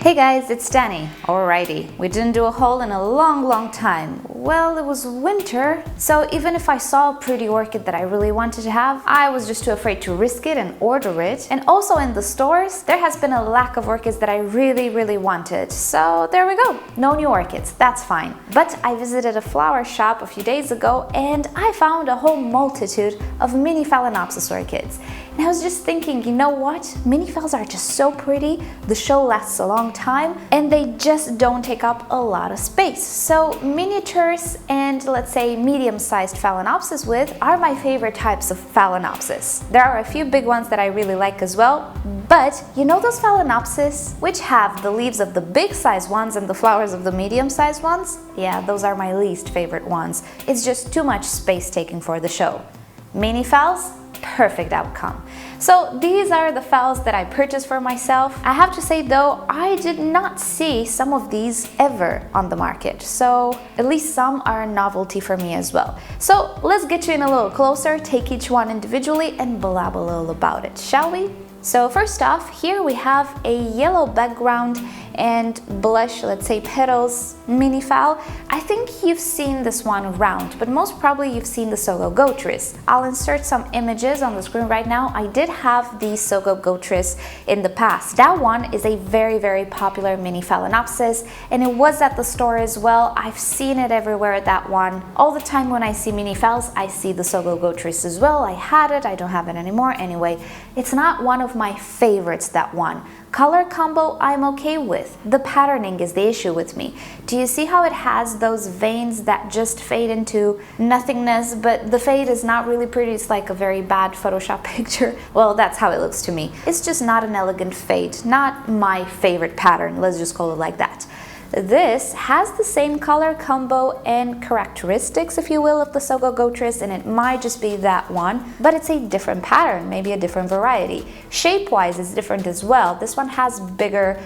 Hey guys, it's Danny. Alrighty, we didn't do a haul in a long time. Well, it was winter, so even if I saw a pretty orchid that I really wanted to have, I was just too afraid to risk it and order it. And also in the stores, there has been a lack of orchids that I really wanted. So there we go, no new orchids, that's fine. But I visited a flower shop a few days ago and I found a whole multitude of mini Phalaenopsis orchids. And I was just thinking, you know what? Mini phals are just so pretty, the show lasts a long time, and they just don't take up a lot of space. So miniatures and let's say medium-sized Phalaenopsis width are my favorite types of Phalaenopsis. There are a few big ones that I really like as well, but you know those Phalaenopsis which have the leaves of the big size ones and the flowers of the medium sized ones? Yeah, those are my least favorite ones. It's just too much space taking for the show. Mini phals? Perfect outcome. So these are the phals that I purchased for myself. I have to say though, I did not see some of these ever on the market, so at least some are a novelty for me as well. So let's get you in a little closer, take each one individually and blab a little about it, shall we? So first off, here we have a yellow background and blush, let's say petals, mini phal. I think you've seen this one around, but most probably you've seen the Sogo Goatris. I'll insert some images on the screen right now. I did have the Sogo Goatris in the past. That one is a very popular mini Phalaenopsis, and it was at the store as well. I've seen it everywhere, that one. All the time when I see mini phals, I see the Sogo Goatris as well. I had it, I don't have it anymore. Anyway, it's not one of my favorites, that one. Color combo I'm okay with. The patterning is the issue with me. Do you see how it has those veins that just fade into nothingness, but the fade is not really pretty, it's like a very bad Photoshop picture? Well, that's how it looks to me. It's just not an elegant fade, not my favorite pattern, let's just call it like that. This has the same color combo and characteristics, if you will, of the Sogo Goatris, and it might just be that one, but it's a different pattern, maybe a different variety. Shape-wise, it's different as well. This one has bigger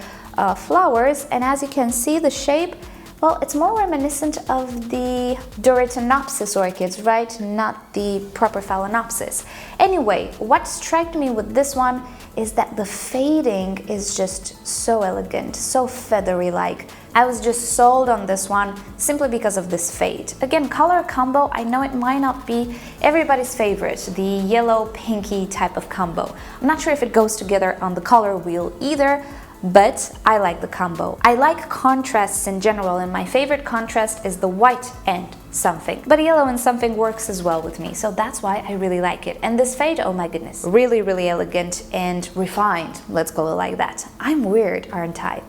flowers, and as you can see, the shape, well, it's more reminiscent of the Phalaenopsis orchids, right? Not the proper Phalaenopsis. Anyway, what struck me with this one is that the fading is just so elegant, so feathery-like. I was just sold on this one simply because of this fade. Again, color combo, I know it might not be everybody's favorite, the yellow pinky type of combo. I'm not sure if it goes together on the color wheel either, but I like the combo. I like contrasts in general, and my favorite contrast is the white and something. But yellow and something works as well with me, so that's why I really like it. And this fade, oh my goodness, really elegant and refined, let's call it like that. I'm weird, aren't I?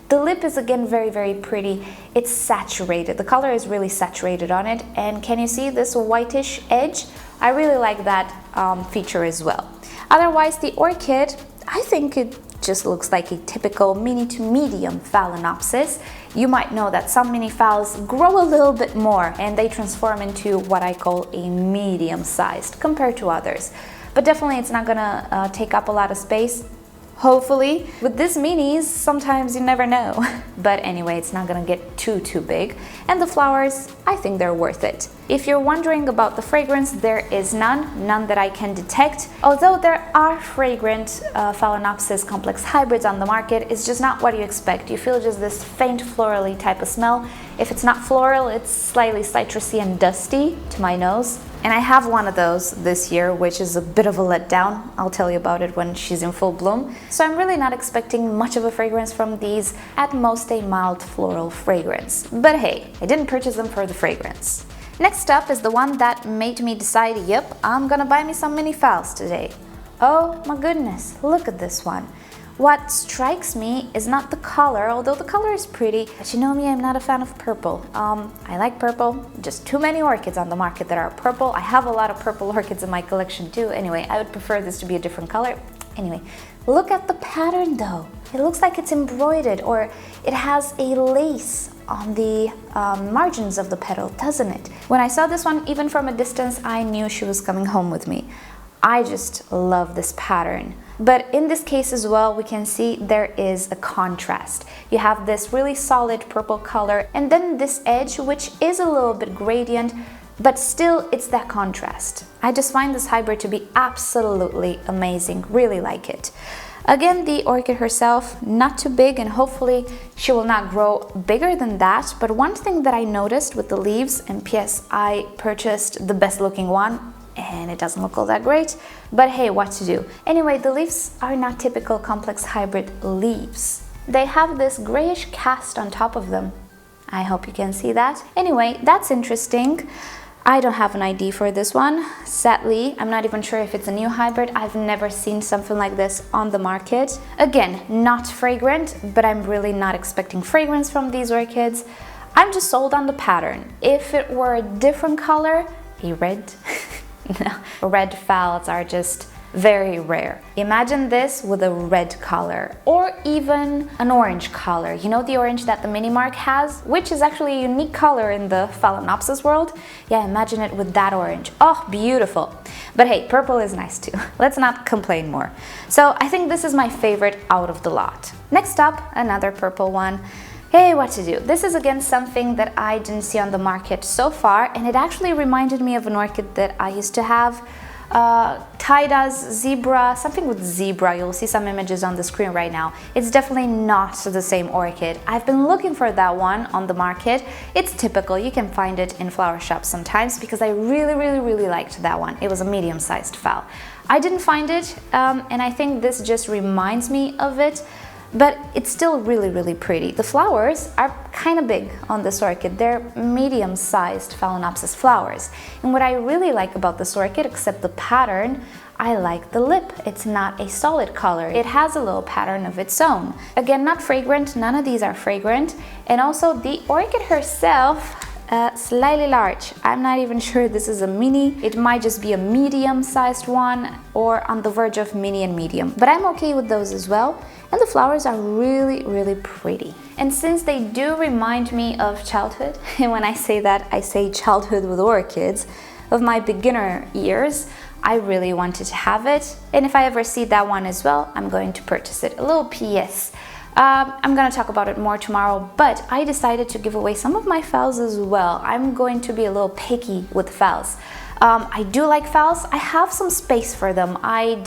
The lip is again very pretty. It's saturated. The color is really saturated on it. And can you see this whitish edge? I really like that feature as well. Otherwise, the orchid, I think it just looks like a typical mini to medium Phalaenopsis. You might know that some mini phals grow a little bit more and they transform into what I call a medium sized compared to others. But definitely it's not gonna take up a lot of space. Hopefully. With these minis, sometimes you never know. But anyway, it's not gonna get too big. And the flowers, I think they're worth it. If you're wondering about the fragrance, there is none that I can detect. Although there are fragrant Phalaenopsis complex hybrids on the market, it's just not what you expect. You feel just this faint florally type of smell. If it's not floral, it's slightly citrusy and dusty to my nose. And I have one of those this year, which is a bit of a letdown. I'll tell you about it when she's in full bloom. So I'm really not expecting much of a fragrance from these, at most a mild floral fragrance. But hey, I didn't purchase them for the fragrance. Next up is the one that made me decide, yep, I'm gonna buy me some mini phals today. Oh my goodness, look at this one. What strikes me is not the color, although the color is pretty, but you know me, I'm not a fan of purple. I like purple, just too many orchids on the market that are purple. I have a lot of purple orchids in my collection too. Anyway, I would prefer this to be a different color. Anyway, look at the pattern though. It looks like it's embroidered, or it has a lace on the margins of the petal, doesn't it? When I saw this one, even from a distance, I knew she was coming home with me. I just love this pattern. But in this case as well, we can see there is a contrast. You have this really solid purple color, and then this edge, which is a little bit gradient, but still it's that contrast. I just find this hybrid to be absolutely amazing, really like it. Again, the orchid herself, not too big, and hopefully she will not grow bigger than that. But one thing that I noticed with the leaves, and P.S. I purchased the best looking one, and it doesn't look all that great, but hey, what to do. Anyway, the leaves are not typical complex hybrid leaves. They have this grayish cast on top of them. I hope you can see that. Anyway, that's interesting. I don't have an ID for this one. Sadly, I'm not even sure if it's a new hybrid. I've never seen something like this on the market. Again, not fragrant, but I'm really not expecting fragrance from these orchids. I'm just sold on the pattern. If it were a different color, a red, no, red phals are just very rare. Imagine this with a red color or even an orange color. You know, the orange that the mini mark has, which is actually a unique color in the Phalaenopsis world? Yeah, imagine it with that orange. Oh, beautiful. But hey, purple is nice too. Let's not complain more. So I think this is my favorite out of the lot. Next up, another purple one. Hey, what to do? This is again something that I didn't see on the market so far, and it actually reminded me of an orchid that I used to have. Tida's zebra, something with zebra. You'll see some images on the screen right now. It's definitely not the same orchid. I've been looking for that one on the market. It's typical, you can find it in flower shops sometimes, because I really liked that one. It was a medium-sized phal. I didn't find it, and I think this just reminds me of it. But it's still really pretty. The flowers are kind of big on this orchid. They're medium-sized Phalaenopsis flowers. And what I really like about this orchid, except the pattern, I like the lip. It's not a solid color. It has a little pattern of its own. Again, not fragrant. None of these are fragrant. And also the orchid herself, slightly large. I'm not even sure this is a mini. It might just be a medium-sized one or on the verge of mini and medium. But I'm okay with those as well. And the flowers are really pretty. And since they do remind me of childhood, and when I say that, I say childhood with orchids, of my beginner years, I really wanted to have it. And if I ever see that one as well, I'm going to purchase it. A little PS. I'm gonna talk about it more tomorrow, but I decided to give away some of my phals as well. I'm going to be a little picky with phals. I do like phals. I have some space for them. I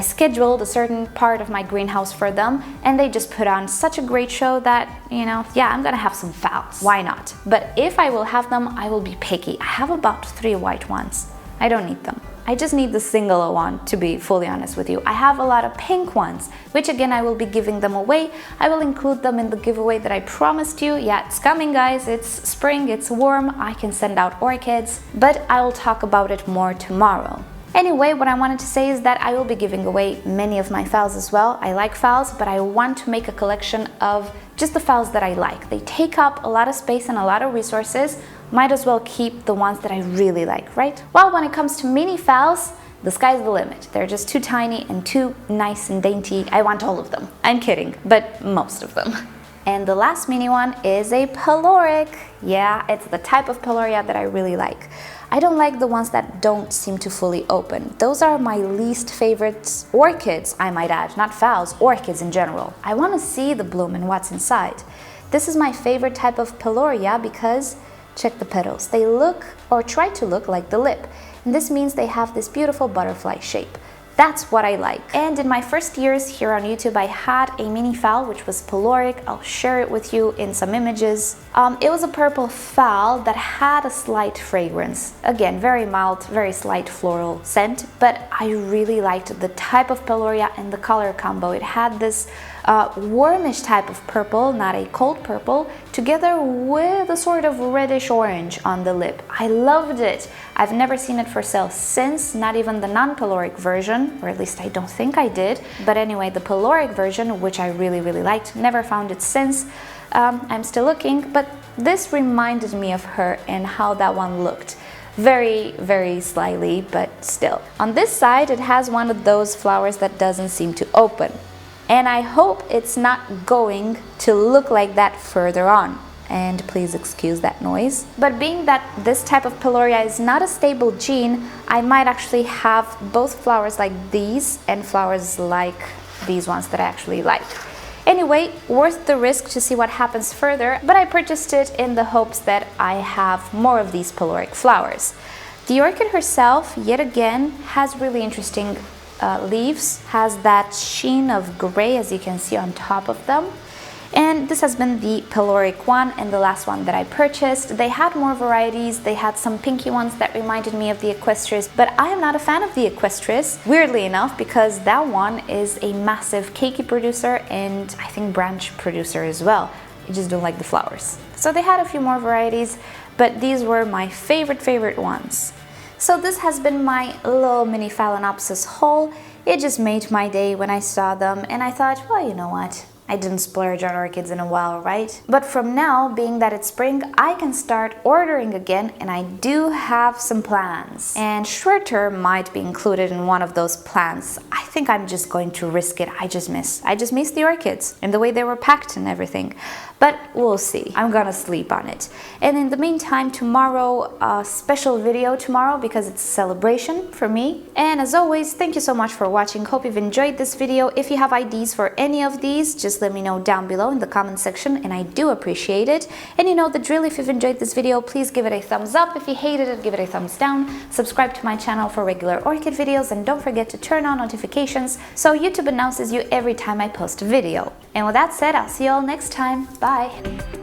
scheduled a certain part of my greenhouse for them, and they just put on such a great show that, you know, yeah, I'm gonna have some phals. Why not? But if I will have them, I will be picky. I have about 3 white ones. I don't need them. I just need the single one, to be fully honest with you. I have a lot of pink ones, which again, I will be giving them away. I will include them in the giveaway that I promised you. Yeah, it's coming, guys. It's spring, it's warm. I can send out orchids, but I will talk about it more tomorrow. Anyway, what I wanted to say is that I will be giving away many of my phals as well. I like phals, but I want to make a collection of just the phals that I like. They take up a lot of space and a lot of resources. Might as well keep the ones that I really like, right? Well, when it comes to mini phals, the sky's the limit. They're just too tiny and too nice and dainty. I want all of them. I'm kidding, but most of them. And the last mini one is a pyloric. Yeah, it's the type of pyloria that I really like. I don't like the ones that don't seem to fully open. Those are my least favorite orchids, I might add, not phals, orchids in general. I want to see the bloom and what's inside. This is my favorite type of pyloria because check the petals. They look, or try to look, like the lip. And this means they have this beautiful butterfly shape. That's what I like. And in my first years here on YouTube, I had a mini phal, which was pyloric. I'll share it with you in some images. It was a purple phal that had a slight fragrance. Again, very mild, very slight floral scent, but I really liked the type of pyloria and the color combo. It had this warmish type of purple, not a cold purple, together with a sort of reddish orange on the lip. I loved it. I've never seen it for sale since, not even the non-pyloric version, or at least I don't think I did. But anyway, the pyloric version, which I really liked, never found it since. I'm still looking, but this reminded me of her and how that one looked. Very slightly, but still. On this side, it has one of those flowers that doesn't seem to open. And I hope it's not going to look like that further on. And please excuse that noise. But being that this type of pyloria is not a stable gene, I might actually have both flowers like these and flowers like these ones that I actually like. Anyway, worth the risk to see what happens further, but I purchased it in the hopes that I have more of these pyloric flowers. The orchid herself, yet again, has really interesting leaves has that sheen of gray, as you can see on top of them. And this has been the pyloric one and the last one that I purchased. They had more varieties. They had some pinky ones that reminded me of the Equestris, but I am not a fan of the Equestris, weirdly enough, because that one is a massive keiki producer and I think branch producer as well. I just don't like the flowers. So they had a few more varieties, but these were my favorite ones. So this has been my little mini Phalaenopsis haul. It just made my day when I saw them and I thought, well, you know what? I didn't splurge on orchids in a while, right? But from now, being that it's spring, I can start ordering again, and I do have some plans. And short term might be included in one of those plans. I think I'm just going to risk it. I just miss the orchids and the way they were packed and everything. But we'll see. I'm gonna sleep on it. And in the meantime, tomorrow, a special video tomorrow because it's a celebration for me. And as always, thank you so much for watching. Hope you've enjoyed this video. If you have ideas for any of these, just let me know down below in the comment section, and I do appreciate it. And you know the drill. If you've enjoyed this video, please give it a thumbs up. If you hated it, give it a thumbs down. Subscribe to my channel for regular orchid videos, and don't forget to turn on notifications so YouTube announces you every time I post a video. And with that said, I'll see you all next time. Bye!